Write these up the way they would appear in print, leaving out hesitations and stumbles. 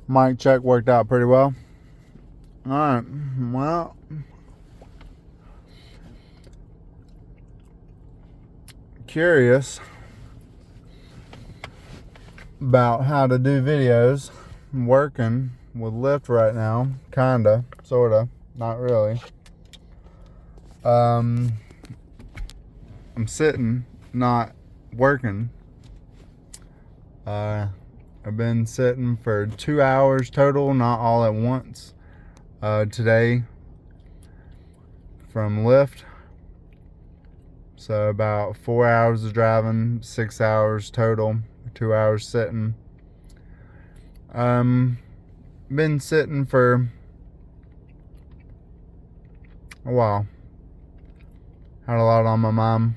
Mic check worked out pretty well. Alright, well, curious about how to do videos. I'm working with Lyft right now. Kinda, sorta, not really. I'm sitting, not working. I've been sitting for 2 hours total, not all at once. Today from Lyft. So about 4 hours of driving, 6 hours total, 2 hours sitting. Been sitting for a while. Had a lot on my mind.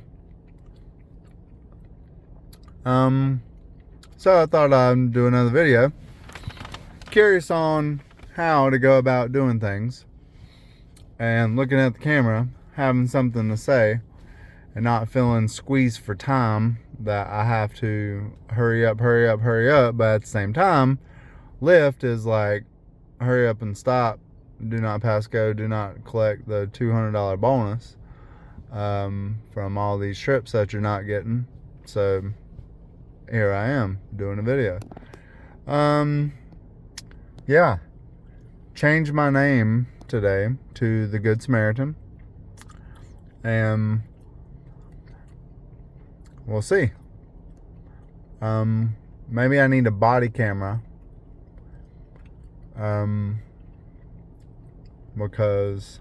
So I thought I'd do another video. Curious on how to go about doing things. And looking at the camera, having something to say, and not feeling squeezed for time that I have to hurry up. But at the same time, Lyft is like, hurry up and stop. Do not pass go. Do not collect the $200 bonus from all these trips that you're not getting. So here I am doing a video. Yeah. Changed my name today to the Good Samaritan. And we'll see. Maybe I need a body camera. Because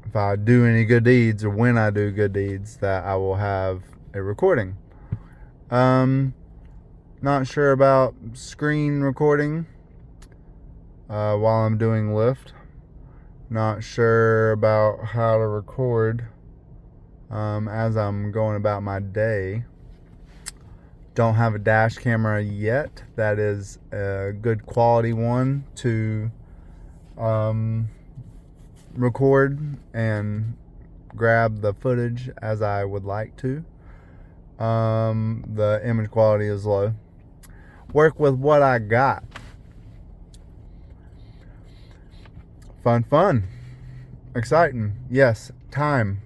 if I do any good deeds, or when I do good deeds, that I will have a recording. Not sure about screen recording while I'm doing Lyft. Not sure about how to record as I'm going about my day. Don't have a dash camera yet. That is a good quality one to record and grab the footage as I would like to. The image quality is low. Work with what I got. Fun. Exciting. Yes, time.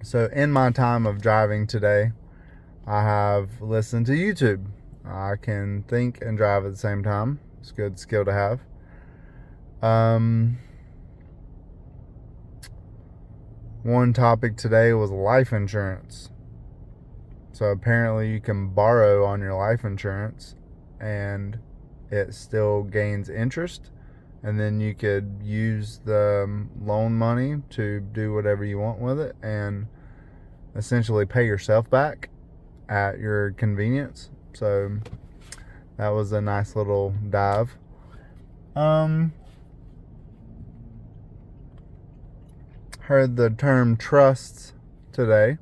So in my time of driving today, I have listened to YouTube. I can think and drive at the same time. It's a good skill to have. One topic today was life insurance. So apparently you can borrow on your life insurance and it still gains interest. And then you could use the loan money to do whatever you want with it and essentially pay yourself back at your convenience. So that was a nice little dive. Heard the term trusts today.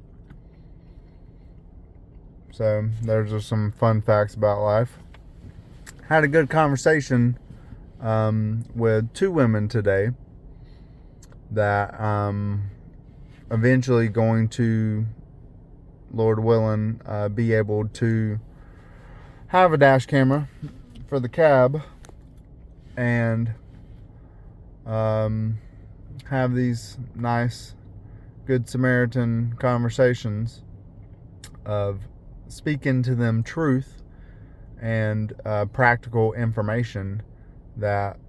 So there's just some fun facts about life. Had a good conversation with two women today that eventually going to, Lord willing, be able to have a dash camera for the cab and have these nice Good Samaritan conversations of speaking to them truth and practical information that,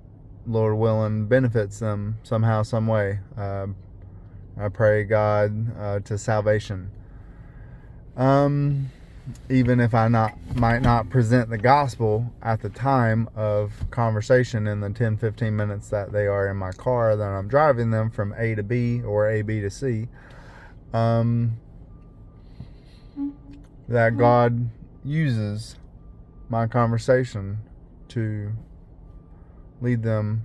Lord willing, benefits them somehow, some way. I pray God to salvation. Even if I might not present the gospel at the time of conversation in the 10-15 minutes that they are in my car, that I'm driving them from A to B or AB to C, that God uses my conversation to lead them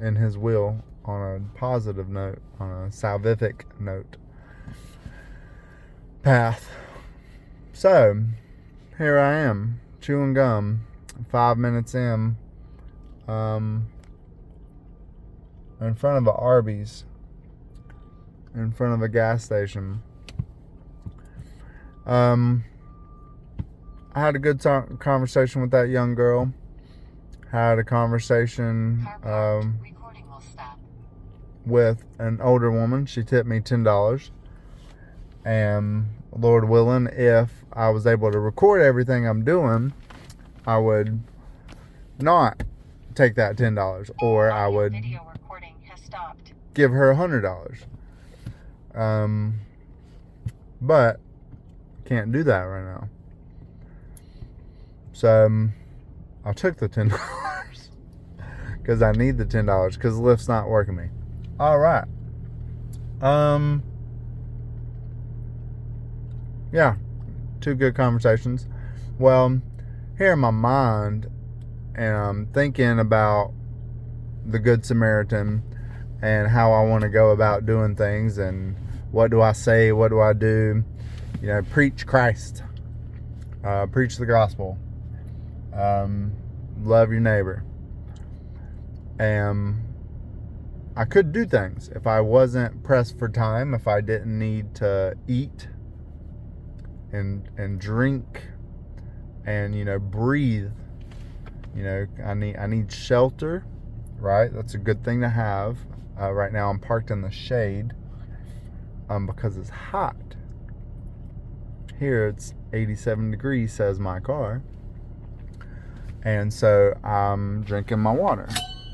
in His will on a positive note, on a salvific note, path. So here I am, chewing gum, 5 minutes in front of a Arby's, in front of a gas station. I had a good conversation with that young girl. Had a conversation Recording will stop. with an older woman. She tipped me $10. And Lord willing, if I was able to record everything I'm doing, I would not take that $10, or I would Video recording has stopped. give her $100. But can't do that right now. So I took the $10 because I need the $10 because Lyft's not working me. All right. Yeah, 2 good conversations. Well, here in my mind, and I'm thinking about the Good Samaritan and how I want to go about doing things, and what do I say, what do I do. You know, preach Christ, preach the gospel, love your neighbor. And I could do things if I wasn't pressed for time, if I didn't need to eat and drink and, you know, breathe. You know, I need shelter, right? That's a good thing to have. Right now I'm parked in the shade because it's hot. Here it's 87 degrees, says my car. And so I'm drinking my water,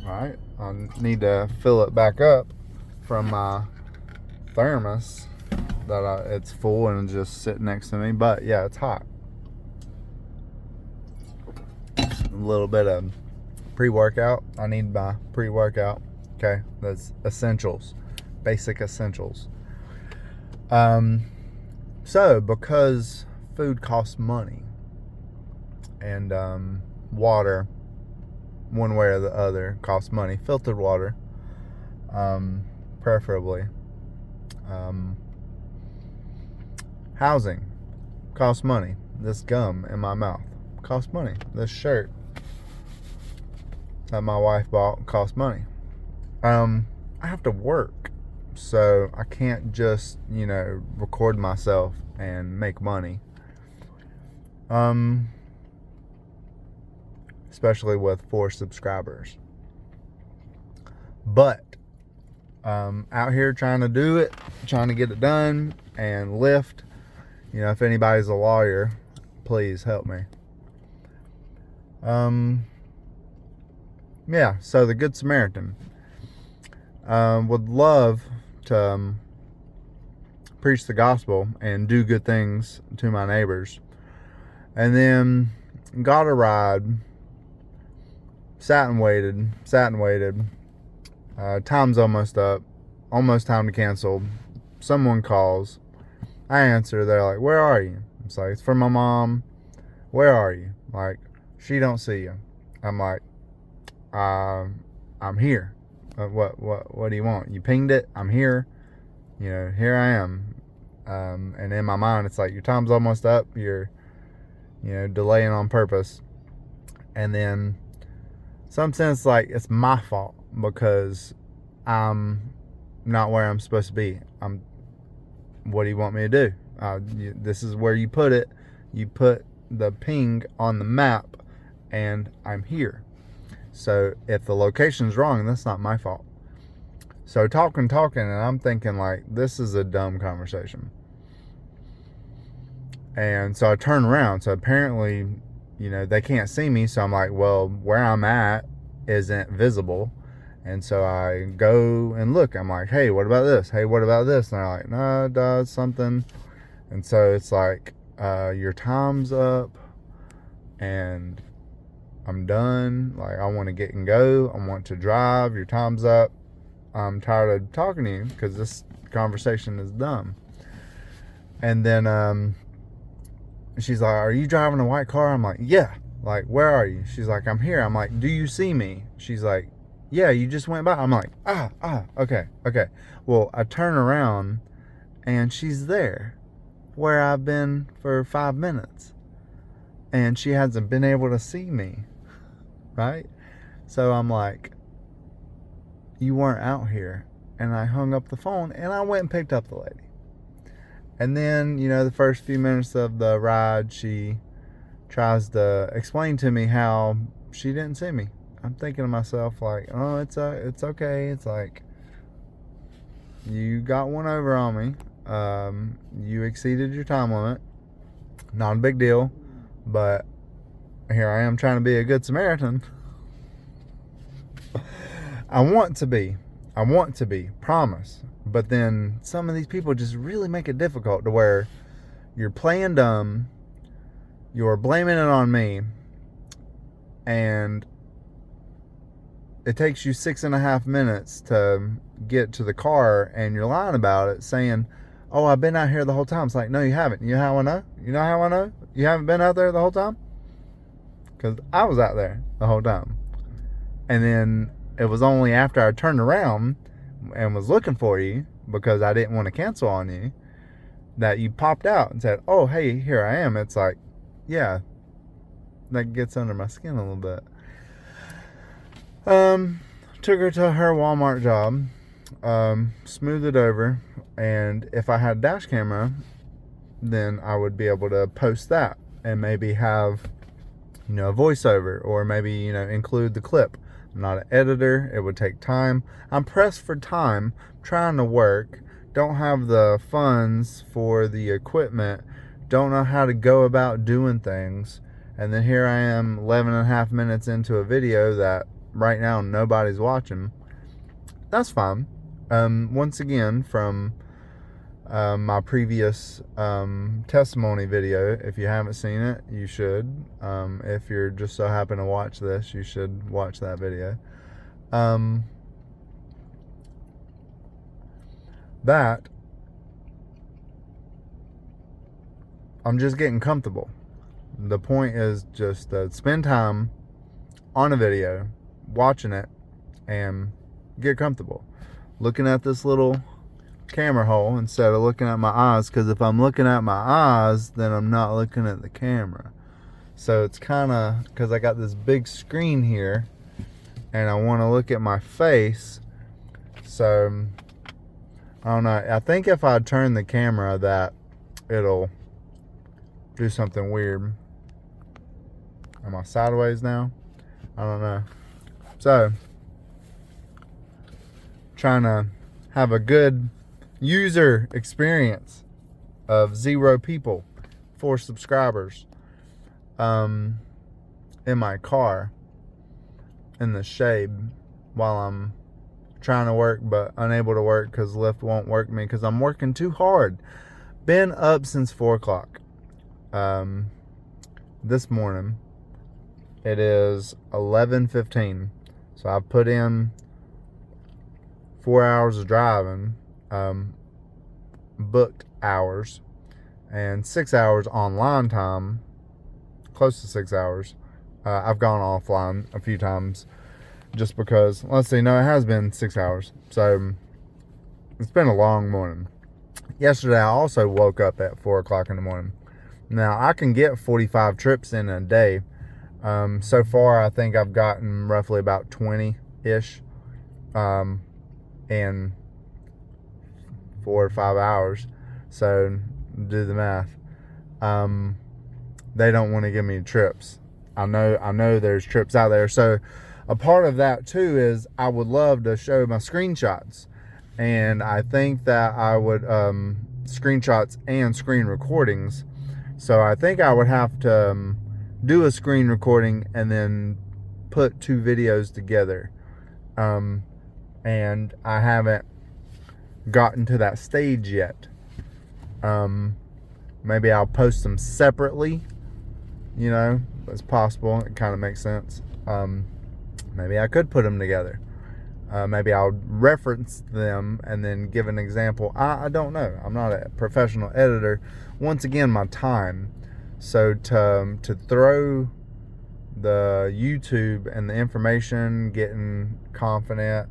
right? I need to fill it back up from my thermos that it's full and just sitting next to me. But yeah, it's hot. A little bit of pre-workout. I need my pre-workout. Okay, that's essentials, basic essentials. So because food costs money, and water, one way or the other, costs money. Filtered water, preferably. Housing costs money. This gum in my mouth costs money. This shirt that my wife bought costs money. I have to work, so I can't just, you know, record myself and make money. Especially with 4 subscribers. But out here trying to do it, trying to get it done, and Lyft. You know, if anybody's a lawyer, please help me. Yeah, so the Good Samaritan. Would love to preach the gospel and do good things to my neighbors. And then got a ride, sat and waited. Time's almost up, almost time to cancel. Someone calls. I answer. They're like, "Where are you?" It's like, "It's for my mom." "Where are you?" Like, "She don't see you." I'm like, "I'm here." What do you want? You pinged it. I'm here. You know, here I am. And in my mind, it's like, your time's almost up. You're, you know, delaying on purpose. And then, some sense, like, it's my fault because I'm not where I'm supposed to be. What do you want me to do? This is where you put it. You put the ping on the map, and I'm here. So if the location's wrong, that's not my fault. So talking, and I'm thinking, like, this is a dumb conversation. And so I turn around. So apparently, you know, they can't see me. So I'm like, well, where I'm at isn't visible. And so I go and look. I'm like, hey, what about this? Hey, what about this? And they're like, no, it does something. And so it's like, your time's up and I'm done. Like, I want to get and go. I want to drive. Your time's up. I'm tired of talking to you because this conversation is dumb. And then she's like, are you driving a white car? I'm like, yeah. Like, where are you? She's like, I'm here. I'm like, do you see me? She's like, yeah, you just went by. I'm like, okay. Well, I turn around and she's there where I've been for 5 minutes. And she hasn't been able to see me. Right? So I'm like, you weren't out here. And I hung up the phone and I went and picked up the lady. And then, you know, the first few minutes of the ride, she tries to explain to me how she didn't see me. I'm thinking to myself like, oh, it's okay. It's like, you got one over on me. You exceeded your time limit. Not a big deal, but here I am trying to be a good Samaritan. I want to be, promise. But then some of these people just really make it difficult to where you're playing dumb, you're blaming it on me, and it takes you 6.5 minutes to get to the car, and you're lying about it, saying, oh, I've been out here the whole time. It's like, no, you haven't. You know how I know? You know how I know? You haven't been out there the whole time? Because I was out there the whole time. And then it was only after I turned around and was looking for you, because I didn't want to cancel on you, that you popped out and said, oh, hey, here I am. It's like, yeah, that gets under my skin a little bit. Took her to her Walmart job, smoothed it over, and if I had a dash camera, then I would be able to post that and maybe have, a voiceover, or maybe, include the clip. I'm not an editor. It would take time. I'm pressed for time, trying to work, don't have the funds for the equipment, don't know how to go about doing things, and then here I am 11.5 minutes into a video that right now nobody's watching. That's fine. Once again, from my previous testimony video, if you haven't seen it, you should. If you're just so happen to watch this, you should watch that video. That I'm just getting comfortable. The point is just to spend time on a video, watching it, and get comfortable. Looking at this little camera hole instead of looking at my eyes, because if I'm looking at my eyes, then I'm not looking at the camera. So it's kind of, because I got this big screen here and I want to look at my face. So I don't know. I think if I turn the camera, that it'll do something weird. Am I sideways now? I don't know. So trying to have a good user experience of 0 people, 4 subscribers, in my car in the shade while I'm trying to work but unable to work because Lyft won't work me because I'm working too hard. Been up since 4 o'clock this morning. It is 11:15, so I've put in 4 hours of driving, booked hours, and 6 hours online time, close to 6 hours. I've gone offline a few times just because, let's see, no, it has been 6 hours. So it's been a long morning. Yesterday, I also woke up at 4 o'clock in the morning. Now, I can get 45 trips in a day. So far, I think I've gotten roughly about 20-ish in 4 or 5 hours. So do the math. They don't want to give me trips. I know there's trips out there. So a part of that too is I would love to show my screenshots, and I think that I would screenshots and screen recordings. So I think I would have to do a screen recording and then put 2 videos together. And I haven't gotten to that stage yet. Maybe I'll post them separately, it's possible. It kind of makes sense. Maybe I could put them together. Maybe I'll reference them and then give an example. I don't know. I'm not a professional editor. Once again, my time. So to throw the YouTube and the information, getting confident,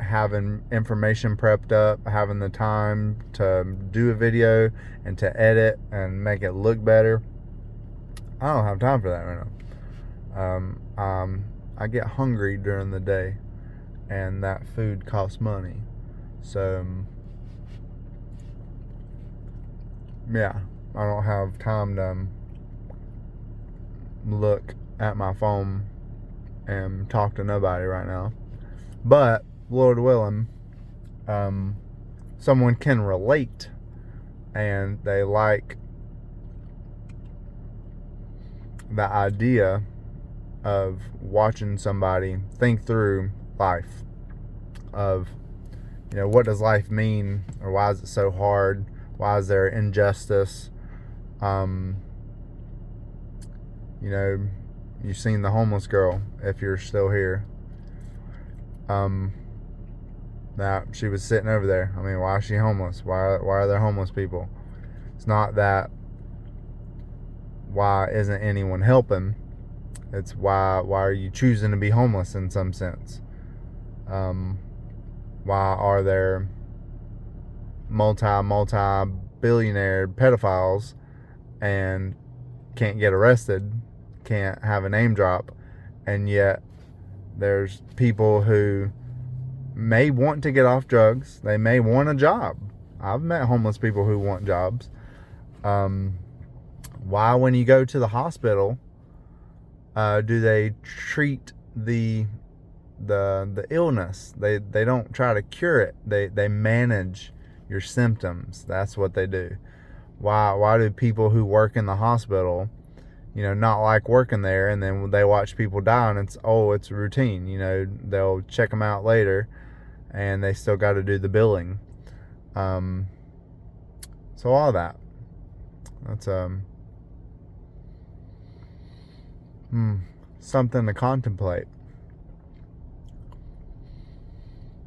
having information prepped up, having the time to do a video and to edit and make it look better, I don't have time for that right now. I get hungry during the day, and that food costs money. So yeah, I don't have time to look at my phone and talk to nobody right now. But Lord willing, someone can relate and they like the idea of watching somebody think through life, of, what does life mean, or why is it so hard, why is there injustice. You've seen The Homeless Girl, if you're still here. That she was sitting over there. I mean, why is she homeless? Why are there homeless people? It's not that why isn't anyone helping. It's why are you choosing to be homeless in some sense? Why are there multi-billionaire pedophiles and can't get arrested, can't have a name drop, and yet there's people who may want to get off drugs, they may want a job. I've met homeless people who want jobs. Why, when you go to the hospital, do they treat the illness? They don't try to cure it. They manage your symptoms. That's what they do. Why do people who work in the hospital, not like working there, and then they watch people die and it's routine. They'll check them out later, and they still got to do the billing. So all that. That's something to contemplate.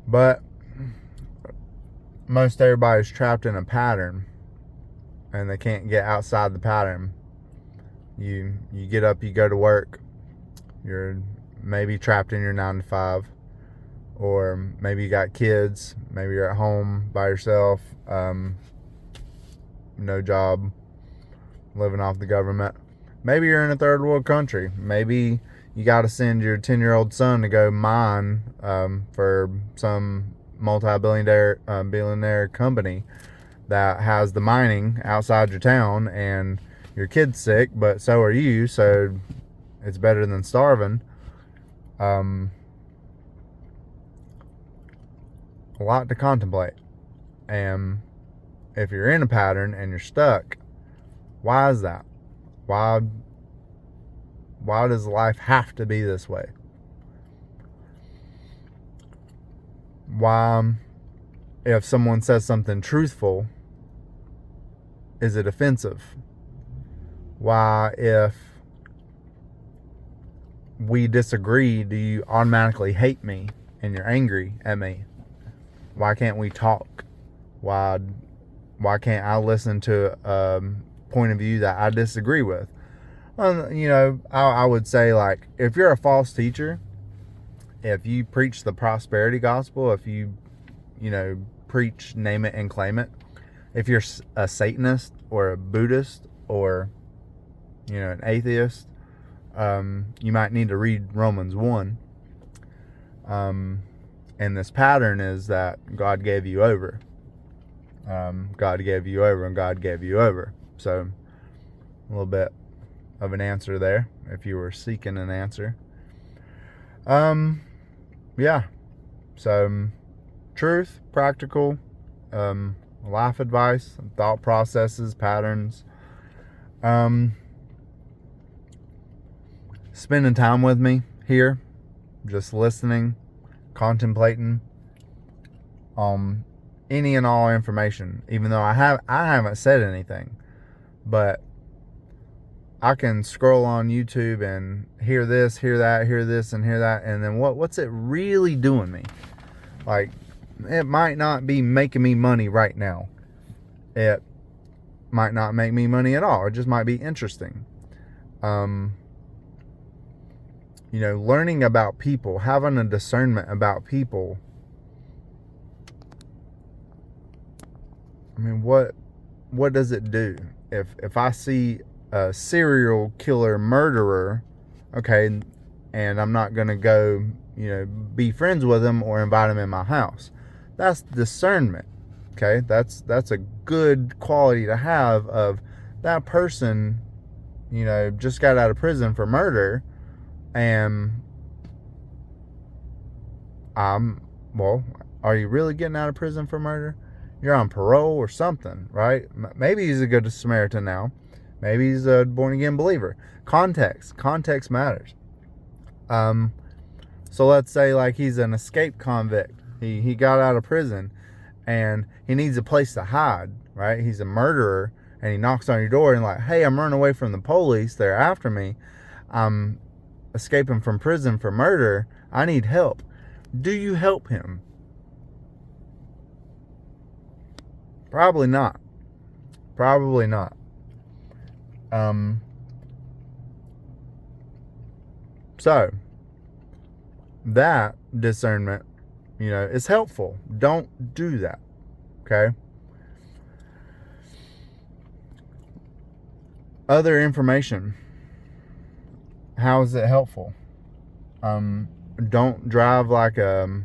But most everybody's trapped in a pattern, and they can't get outside the pattern. You get up, you go to work, you're maybe trapped in your 9 to 5, or maybe you got kids, maybe you're at home by yourself, no job, living off the government. Maybe you're in a third world country. Maybe you got to send your 10-year-old son to go mine for some multi-billionaire company that has the mining outside your town, and your kid's sick, but so are you, so it's better than starving. A lot to contemplate. And if you're in a pattern and you're stuck, why is that? Why does life have to be this way? Why, if someone says something truthful, is it offensive? Why, if we disagree, do you automatically hate me and you're angry at me? Why can't we talk? Why can't I listen to a point of view that I disagree with? I would say, like, if you're a false teacher, if you preach the prosperity gospel, if you preach name it and claim it, if you're a Satanist or a Buddhist or an atheist, you might need to read Romans 1. And this pattern is that God gave you over. God gave you over, and God gave you over. So a little bit of an answer there, if you were seeking an answer. Yeah. So truth, practical, life advice, thought processes, patterns. Spending time with me here, just listening, contemplating on any and all information. Even though I haven't said anything, but I can scroll on YouTube and hear this, hear that, hear this, and hear that, and then what's it really doing me? Like, it might not be making me money right now. It might not make me money at all. It just might be interesting. Learning about people, having a discernment about people. I mean, what does it do? If I see a serial killer murderer, okay, and I'm not going to go, be friends with him or invite him in my house. That's discernment, okay? That's a good quality to have, of that person just got out of prison for murder, and well, are you really getting out of prison for murder? You're on parole or something, right? Maybe he's a good Samaritan now. Maybe he's a born-again believer. Context matters. So let's say like he's an escaped convict. He got out of prison and he needs a place to hide, right? He's a murderer and he knocks on your door and like, hey, I'm running away from the police. They're after me. I'm escaping from prison for murder. I need help. Do you help him? Probably not. Probably not. So that discernment, is helpful. Don't do that. Okay. Other information. How is it helpful? Don't drive like a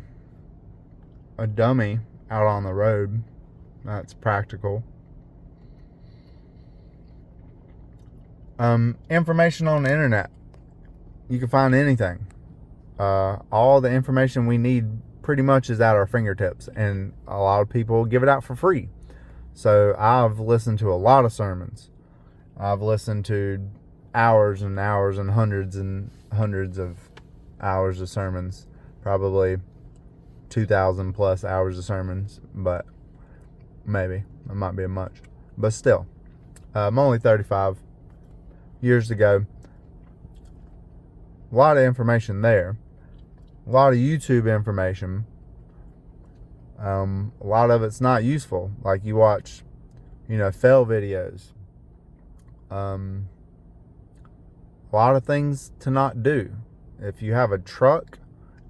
dummy out on the road. That's practical. Information on the internet. You can find anything. All the information we need pretty much is at our fingertips, and a lot of people give it out for free. So I've listened to a lot of sermons. I've listened to hours and hours and hundreds of hours of sermons, probably 2,000 plus hours of sermons, but maybe it might be a much, but still, I'm only 35. Years ago, a lot of information there, a lot of YouTube information. A lot of it's not useful. Like you watch, fail videos. A lot of things to not do. If you have a truck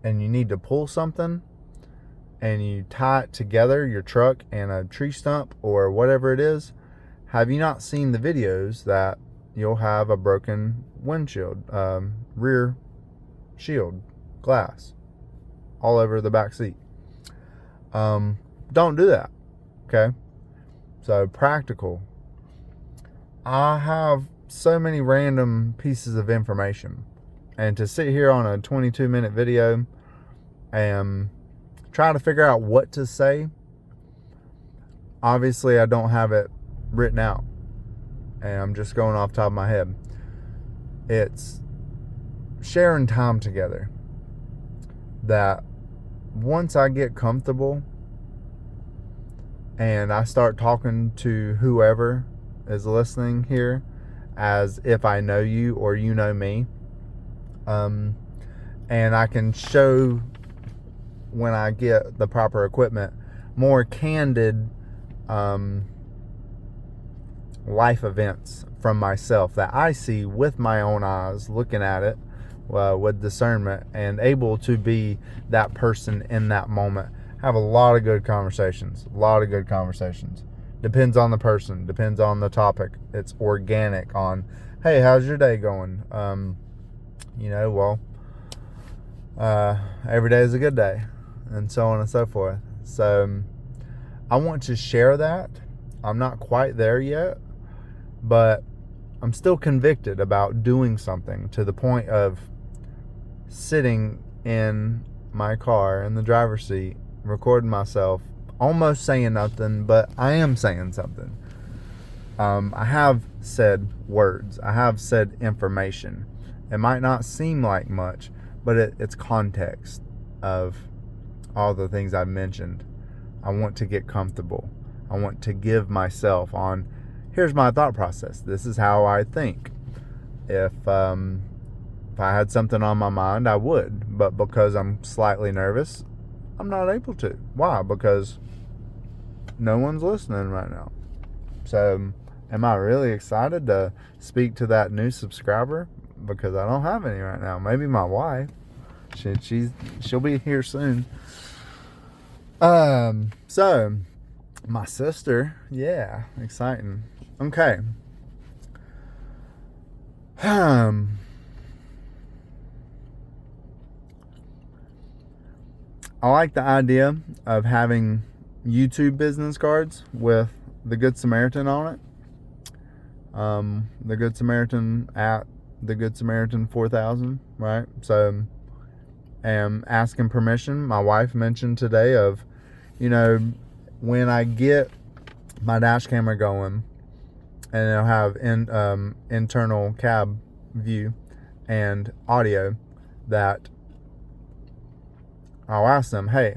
and you need to pull something and you tie it together, your truck and a tree stump or whatever it is, have you not seen the videos that you'll have a broken windshield, rear shield, glass, all over the back seat? Don't do that. Okay. So practical. I have so many random pieces of information, and to sit here on a 22-minute video and try to figure out what to say, obviously I don't have it written out, and I'm just going off the top of my head. It's sharing time together that once I get comfortable and I start talking to whoever is listening here as if I know you or you know me, and I can show, when I get the proper equipment, more candid life events from myself that I see with my own eyes, looking at it with discernment, and able to be that person in that moment. Have a lot of good conversations. Depends on the person, depends on the topic. It's organic on, hey, how's your day going? Every day is a good day, and so on and so forth. So I want to share that. I'm not quite there yet, but I'm still convicted about doing something, to the point of sitting in my car in the driver's seat, recording myself, almost saying nothing, but I am saying something. I have said words. I have said information. It might not seem like much, but it's context of all the things I've mentioned. I want to get comfortable. I want to give myself on, here's my thought process. This is how I think. If I had something on my mind, I would. But because I'm slightly nervous, I'm not able to. Why? Because no one's listening right now. So am I really excited to speak to that new subscriber? Because I don't have any right now. Maybe my wife. She'll be here soon. So my sister, yeah, exciting. Okay. I like the idea of having YouTube business cards with the Good Samaritan on it. the Good Samaritan at the Good Samaritan 4000, right? So am asking permission. My wife mentioned today of, when I get my dash camera going, and it'll have internal cab view and audio, that I'll ask them, hey,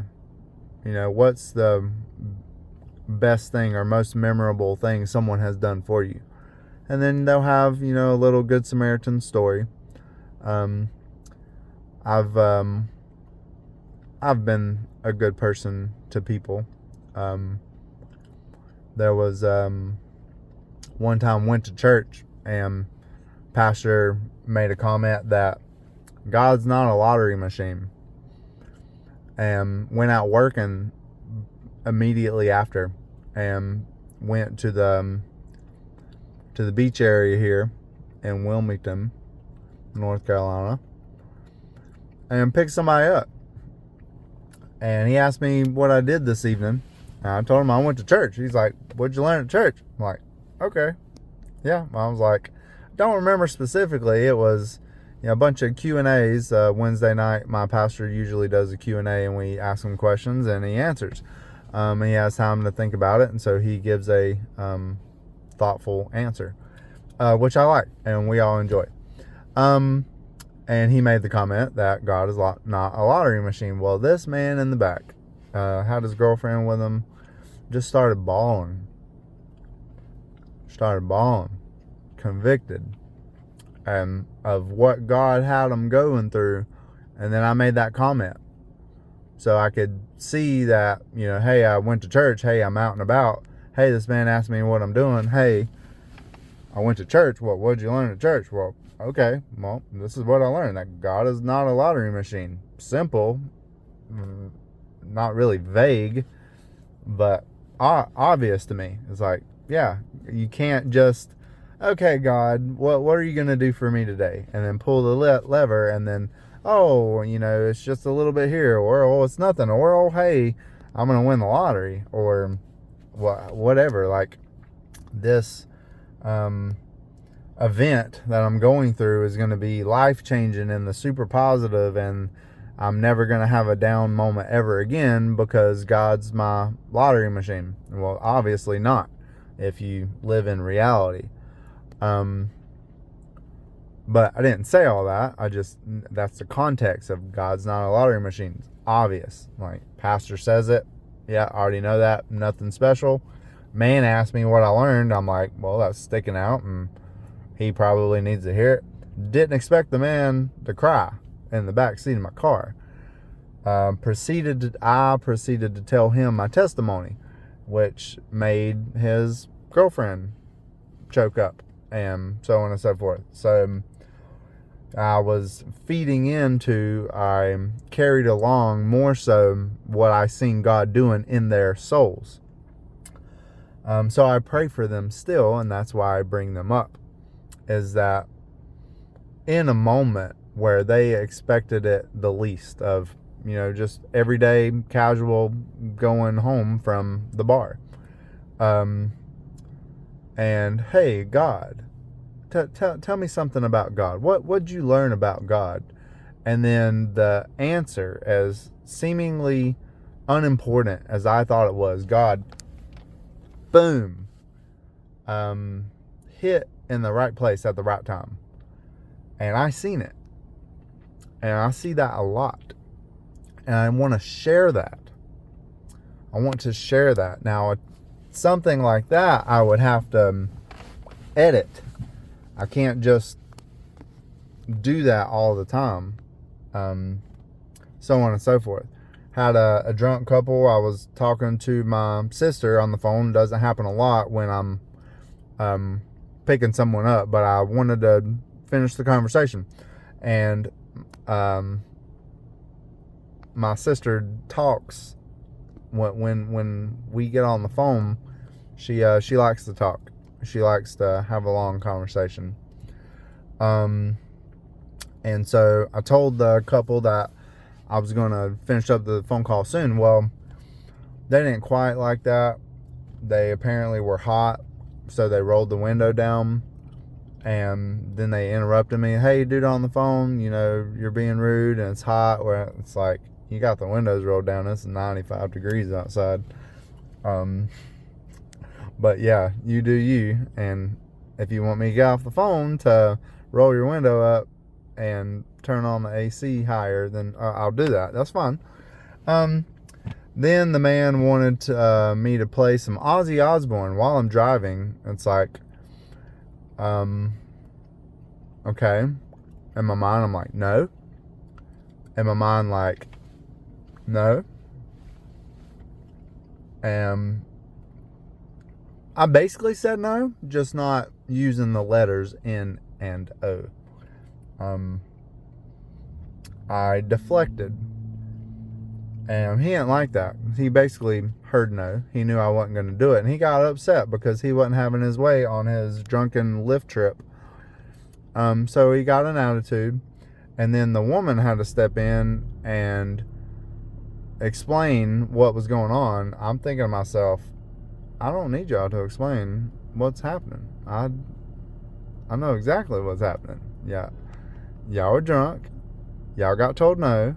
what's the best thing or most memorable thing someone has done for you? And then they'll have, a little Good Samaritan story. I've been a good person to people. There was one time went to church and pastor made a comment that God's not a lottery machine, and went out working immediately after and went to the beach area here in Wilmington, North Carolina, and picked somebody up. And he asked me what I did this evening. And I told him I went to church. He's like, what'd you learn at church? I'm like, okay. Yeah. I was like, don't remember specifically. It was a bunch of Q&As. Wednesday night, my pastor usually does a Q&A, and we ask him questions, and he answers. And he has time to think about it, and so he gives a thoughtful answer, which I like, and we all enjoy. And he made the comment that God is not a lottery machine. Well, this man in the back had his girlfriend with him, just started bawling, convicted of what God had him going through. And then I made that comment so I could see that, hey, I went to church. Hey, I'm out and about. Hey, this man asked me what I'm doing. Hey, I went to church. Well, what'd you learn at church? Well, okay, well, this is what I learned, that God is not a lottery machine. Simple, not really vague, but obvious to me. It's like, yeah, you can't just, okay, God, what are you going to do for me today? And then pull the lever, and then, it's just a little bit here, or, it's nothing, or, hey, I'm going to win the lottery, or whatever. Like, this event that I'm going through is going to be life-changing and the super positive, and I'm never going to have a down moment ever again because God's my lottery machine. Well, obviously not, if you live in reality. But I didn't say all that. That's the context of God's not a lottery machine. It's obvious. Like, pastor says it. Yeah, I already know that. Nothing special. Man asked me what I learned. I'm like, well, that's sticking out, and he probably needs to hear it. Didn't expect the man to cry in the back seat of my car. I proceeded to tell him my testimony, which made his girlfriend choke up, and so on and so forth. So I was I carried along more so what I seen God doing in their souls. So I pray for them still, and that's why I bring them up, is that in a moment where they expected it the least of, just everyday casual going home from the bar. And hey, God, tell me something about God. What'd you learn about God? And then the answer, as seemingly unimportant as I thought it was, God, boom, hit in the right place at the right time. And I seen it. And I see that a lot. And I want to share that. Now, something like that, I would have to edit. I can't just do that all the time. So on and so forth. Had a drunk couple. I was talking to my sister on the phone. Doesn't happen a lot when I'm picking someone up, but I wanted to finish the conversation. And my sister talks when we get on the phone. She likes to talk. She likes to have a long conversation. And so I told the couple that I was going to finish up the phone call soon. Well, they didn't quite like that. They apparently were hot, so they rolled the window down And then they interrupted me. Hey, dude, on the phone, you know, you're being rude and it's hot. Where it's like, you got the windows rolled down. It's 95 degrees outside. But yeah, you do you. And if you want me to get off the phone to roll your window up and turn on the AC higher, then I'll do that. That's fine. Then the man wanted me to play some Ozzy Osbourne while I'm driving. It's like, okay. In my mind, I'm like, no. In my mind, like, no. And I basically said no, just not using the letters N and O. I deflected. And he didn't like that. He basically heard no. He knew I wasn't going to do it. And he got upset because he wasn't having his way on his drunken Lyft trip. So he got an attitude. And then the woman had to step in and explain what was going on. I'm thinking to myself, I don't need y'all to explain what's happening. I know exactly what's happening. Yeah. Y'all are drunk. Y'all got told no.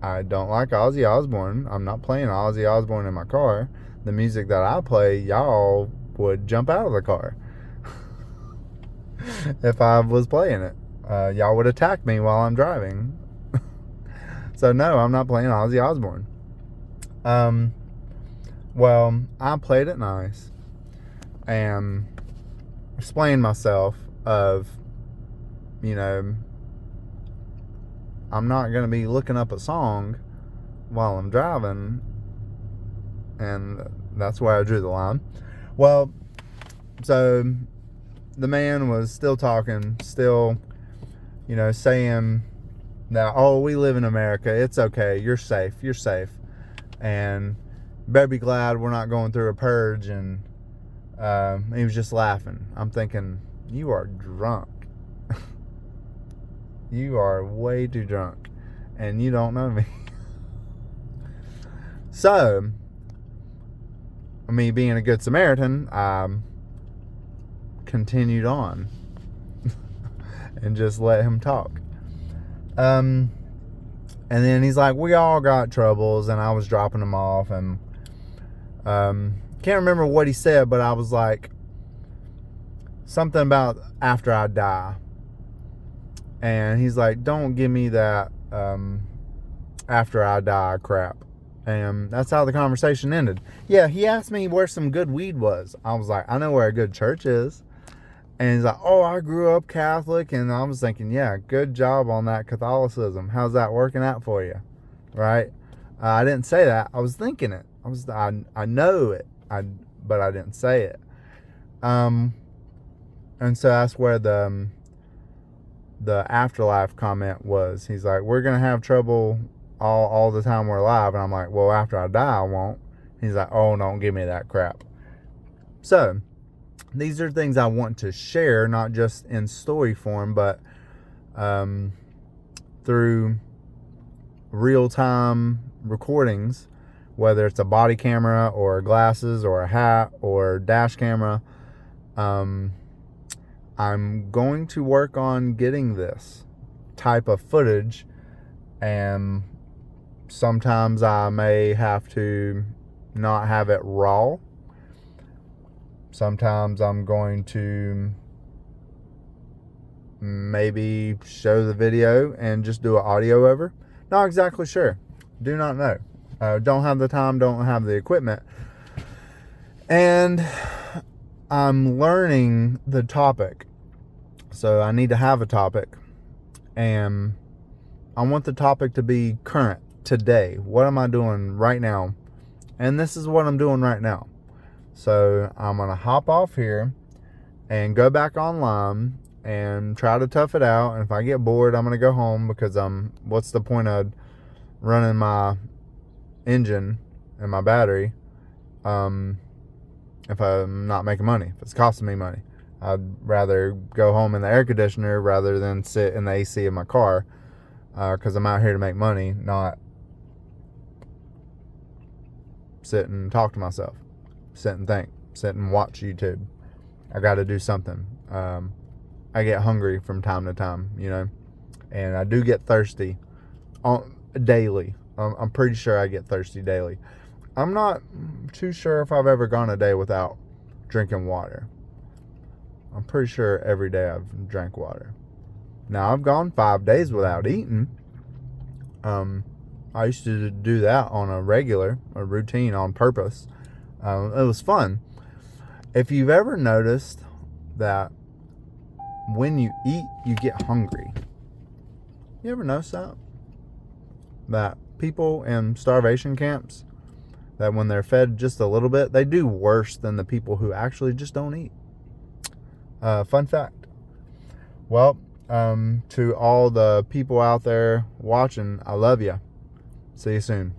I don't like Ozzy Osbourne. I'm not playing Ozzy Osbourne in my car. The music that I play, y'all would jump out of the car if I was playing it. Y'all would attack me while I'm driving. So no, I'm not playing Ozzy Osbourne. Well, I played it nice and explained myself of, you know, I'm not going to be looking up a song while I'm driving. And that's where I drew the line. Well, so the man was still talking, still, you know, saying that, oh, we live in America. It's okay. You're safe. You're safe. And better be glad we're not going through a purge. And he was just laughing. I'm thinking, you are drunk. You are way too drunk, and you don't know me. So, me being a good Samaritan, I continued on and just let him talk. And then he's like, we all got troubles, and I was dropping them off, and can't remember what he said, but I was like, something about after I die. And he's like, don't give me that after I die crap. And that's how the conversation ended. Yeah, he asked me where some good weed was. I was like, I know where a good church is. And he's like, oh, I grew up Catholic. And I was thinking, yeah, good job on that Catholicism. How's that working out for you? Right? I didn't say that. I was thinking it. I know it. But I didn't say it. And so that's where the afterlife comment was. He's like, we're gonna have trouble all the time we're alive. And I'm like, well, after I die I won't. He's like, oh, don't give me that crap. So these are things I want to share, not just in story form, but through real-time recordings, whether it's a body camera or glasses or a hat or dash camera. I'm going to work on getting this type of footage, and sometimes I may have to not have it raw. Sometimes I'm going to maybe show the video and just do an audio over. Not exactly sure. Do not know. Don't have the time, don't have the equipment. And I'm learning the topic. So I need to have a topic. And I want the topic to be current, today. What am I doing right now? And this is what I'm doing right now. So I'm going to hop off here and go back online and try to tough it out. And if I get bored, I'm going to go home, because what's the point of running my engine and my battery if I'm not making money, if it's costing me money? I'd rather go home in the air conditioner rather than sit in the AC of my car, because I'm out here to make money, not sit and talk to myself, sit and think, sit and watch YouTube. I got to do something. I get hungry from time to time, you know, and I do get thirsty daily. I'm pretty sure I get thirsty daily. I'm not too sure if I've ever gone a day without drinking water. I'm pretty sure every day I've drank water. Now, I've gone 5 days without eating. I used to do that on a routine on purpose. It was fun. If you've ever noticed that when you eat, you get hungry. You ever notice that? That people in starvation camps, that when they're fed just a little bit, they do worse than the people who actually just don't eat. Fun fact. Well, to all the people out there watching, I love you. See you soon.